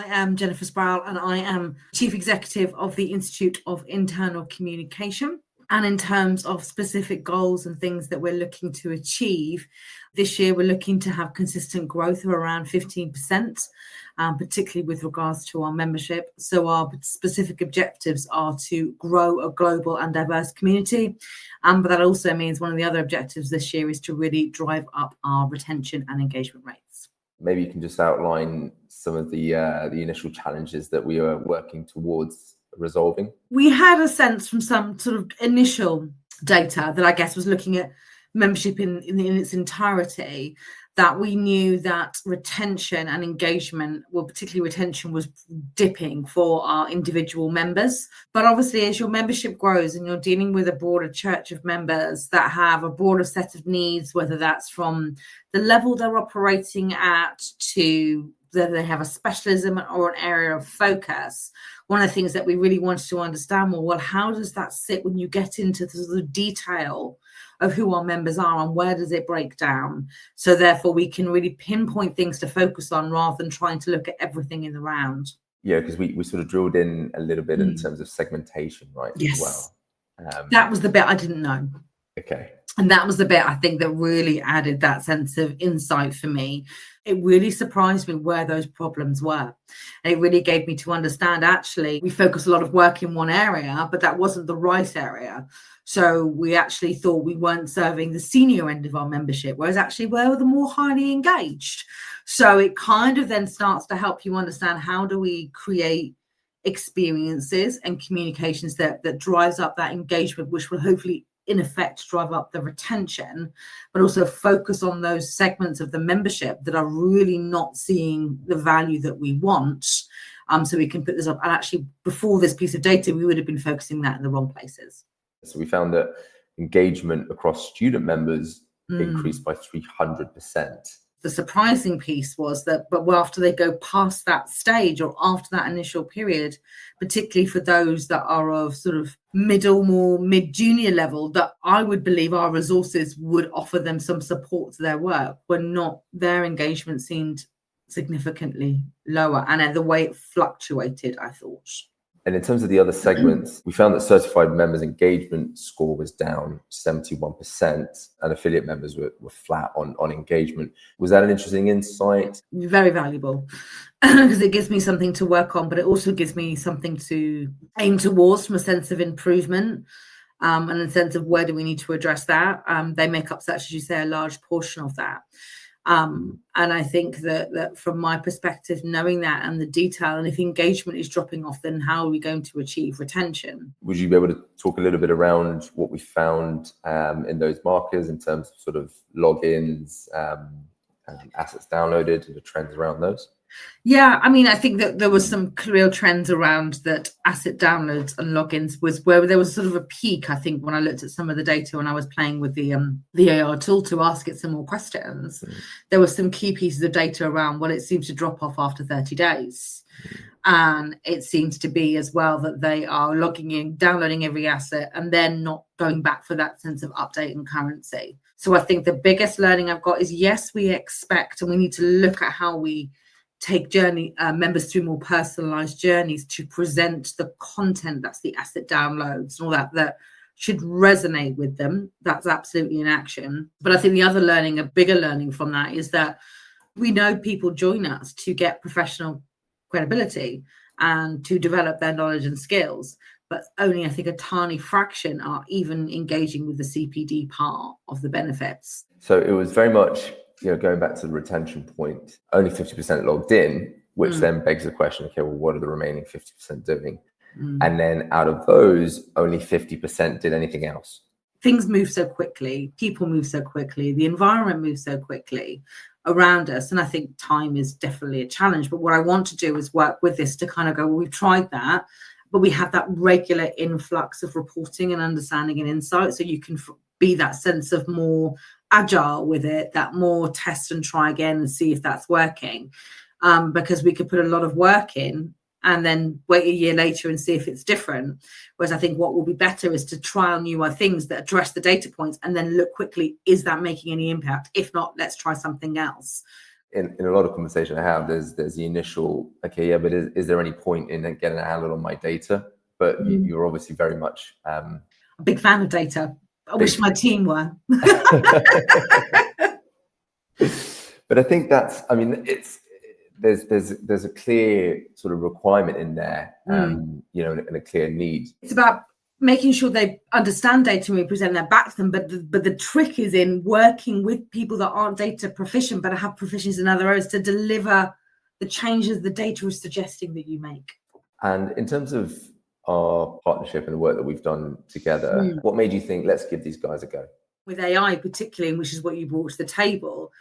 am Jennifer Sproul, and I am Chief Executive of the Institute of Internal Communication. And in terms of specific goals and things that we're looking to achieve, this year we're looking to have consistent growth of around 15%, particularly with regards to our membership. So our specific objectives are to grow a global and diverse community. But that also means one of the other objectives this year is to really drive up our retention and engagement rates. Maybe you can just outline some of the initial challenges that we are working towards resolving. We had a sense from some sort of initial data that I guess was looking at membership in its entirety, that we knew that retention and engagement, well, particularly retention, was dipping for our individual members. But obviously, as your membership grows and you're dealing with a broader church of members that have a broader set of needs, whether that's from the level they're operating at to whether they have a specialism or an area of focus, one of the things that we really wanted to understand more, well, how does that sit when you get into the detail of who our members are and where does it break down? So therefore we can really pinpoint things to focus on rather than trying to look at everything in the round. Yeah, because we sort of drilled in a little bit in terms of segmentation, right? Yes. As well. That was the bit I didn't know. Okay. And that was the bit I think that really added that sense of insight for me. It really surprised me where those problems were. And it really gave me to understand, actually, we focus a lot of work in one area, but that wasn't the right area. So we actually thought we weren't serving the senior end of our membership, whereas actually we're the more highly engaged. So it kind of then starts to help you understand, how do we create experiences and communications that drives up that engagement, which will hopefully in effect drive up the retention, but also focus on those segments of the membership that are really not seeing the value that we want. So we can put this up. And actually, before this piece of data, we would have been focusing that in the wrong places. So we found that engagement across student members increased by 300%. The surprising piece was that, but after they go past that stage or after that initial period, particularly for those that are of sort of more mid-junior level, that I would believe our resources would offer them some support to their work, when not, their engagement seemed significantly lower, and the way it fluctuated, I thought. And in terms of the other segments, we found that certified members' engagement score was down 71% and affiliate members were flat on engagement. Was that an interesting insight? Very valuable, because it gives me something to work on, but it also gives me something to aim towards from a sense of improvement and a sense of where do we need to address that. They make up, such as you say, a large portion of that. And I think that from my perspective, knowing that and the detail, and if engagement is dropping off, then how are we going to achieve retention? Would you be able to talk a little bit around what we found in those markers in terms of sort of logins, assets downloaded, and the trends around those? Yeah, I mean, I think that there was some real trends around that. Asset downloads and logins was where there was sort of a peak, I think, when I looked at some of the data when I was playing with the AR tool to ask it some more questions. There were some key pieces of data around, well, it seems to drop off after 30 days. And it seems to be as well that they are logging in, downloading every asset, and then not going back for that sense of update and currency. So I think the biggest learning I've got is, yes, we expect, and we need to look at how we take members through more personalized journeys to present the content, that's the asset downloads and all that should resonate with them. That's absolutely in action. But I think the other learning, a bigger learning from that, is that we know people join us to get professional credibility and to develop their knowledge and skills, but only, I think, a tiny fraction are even engaging with the CPD part of the benefits. So it was very much, going back to the retention point, only 50% logged in, which then begs the question, okay, well, what are the remaining 50% doing? And then out of those, only 50% did anything else. Things move so quickly, people move so quickly, the environment moves so quickly around us. And I think time is definitely a challenge. But what I want to do is work with this to kind of go, well, we've tried that, but we have that regular influx of reporting and understanding and insight. So you can be that sense of more agile with it, that more test and try again and see if that's working, because we could put a lot of work in and then wait a year later and see if it's different. Whereas I think what will be better is to trial newer things that address the data points and then look quickly, is that making any impact? If not, let's try something else. in a lot of conversation I have, there's the initial, okay, yeah, but is there any point in getting a handle on my data? But you're obviously very much a big fan of data. I wish my team were. But I think that's, I mean, there's a clear sort of requirement in there, you know, and a clear need. It's about making sure they understand data and we present that back to them. But the trick is in working with people that aren't data proficient, but have proficiency in other areas to deliver the changes the data is suggesting that you make. And in terms of our partnership and the work that we've done together, what made you think, let's give these guys a go? With AI particularly, which is what you brought to the table,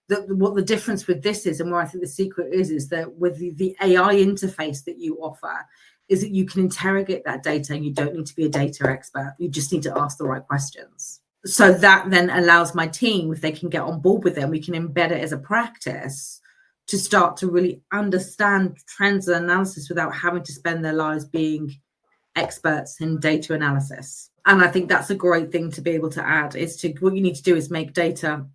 what the difference with this is, and where I think the secret is that with the AI interface that you offer, is that you can interrogate that data and you don't need to be a data expert. You just need to ask the right questions. So that then allows my team, if they can get on board with it, we can embed it as a practice to start to really understand trends and analysis without having to spend their lives being experts in data analysis. And I think that's a great thing to be able to add, is to what you need to do is make data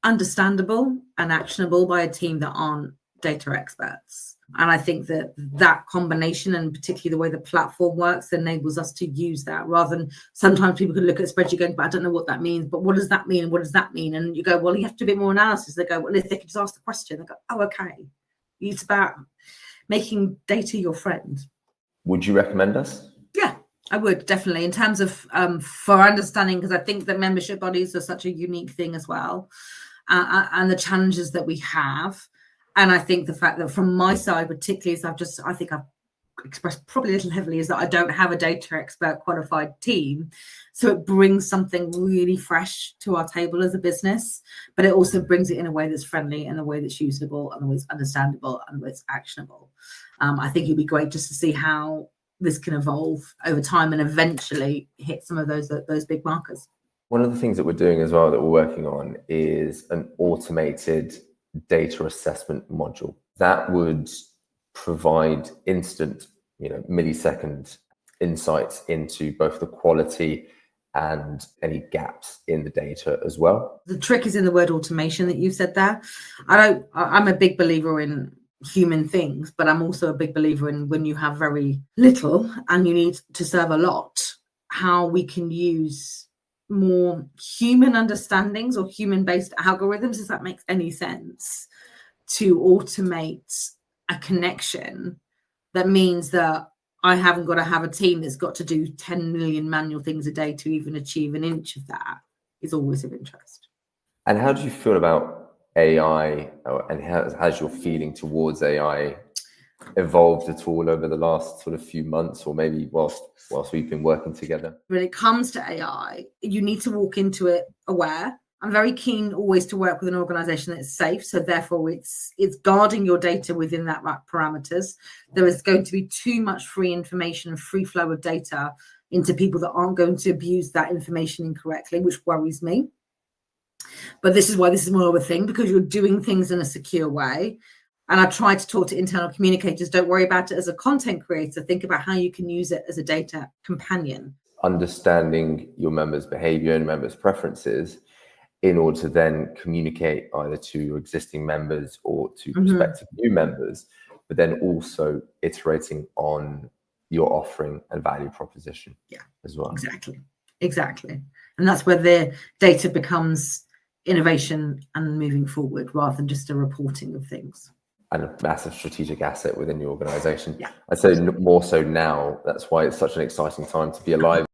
understandable and actionable by a team that aren't data experts. And I think that combination, and particularly the way the platform works, enables us to use that, rather than sometimes people can look at a spreadsheet going, but I don't know what that means, but what does that mean? What does that mean? And you go, well, you have to do a bit more analysis. They go, well, if they could just ask the question, they go, oh, okay. It's about making data your friend. Would you recommend us? Yeah, I would definitely, in terms of for understanding, because I think that membership bodies are such a unique thing as well, and the challenges that we have. And I think the fact that from my side, particularly, is I think I've expressed probably a little heavily, is that I don't have a data expert qualified team. So it brings something really fresh to our table as a business, but it also brings it in a way that's friendly, and a way that's usable, and a way that's understandable, and a way that's actionable. I think it'd be great just to see how this can evolve over time and eventually hit some of those big markers. One of the things that we're doing as well, that we're working on, is an automated data assessment module that would provide instant, millisecond insights into both the quality and any gaps in the data as well. The trick is in the word automation that you've said there. I'm a big believer in human things, but I'm also a big believer in, when you have very little and you need to serve a lot, how we can use more human understandings or human-based algorithms, if that makes any sense, to automate a connection. That means that I haven't got to have a team that's got to do 10 million manual things a day to even achieve an inch of that. Is always of interest. And how do you feel about AI, and has your feeling towards AI evolved at all over the last sort of few months, or maybe whilst we've been working together? When it comes to AI, you need to walk into it aware. I'm very keen always to work with an organization that's safe. So therefore it's guarding your data within that parameters. There is going to be too much free information and free flow of data into people that aren't going to abuse that information incorrectly, which worries me. But this is why this is more of a thing, because you're doing things in a secure way. And I try to talk to internal communicators, don't worry about it as a content creator, think about how you can use it as a data companion. Understanding your members' behavior and members' preferences in order to then communicate either to your existing members or to prospective new members, but then also iterating on your offering and value proposition as well. Exactly. And that's where the data becomes innovation and moving forward, rather than just a reporting of things. And a massive strategic asset within your organization. I'd say more so now. That's why it's such an exciting time to be alive.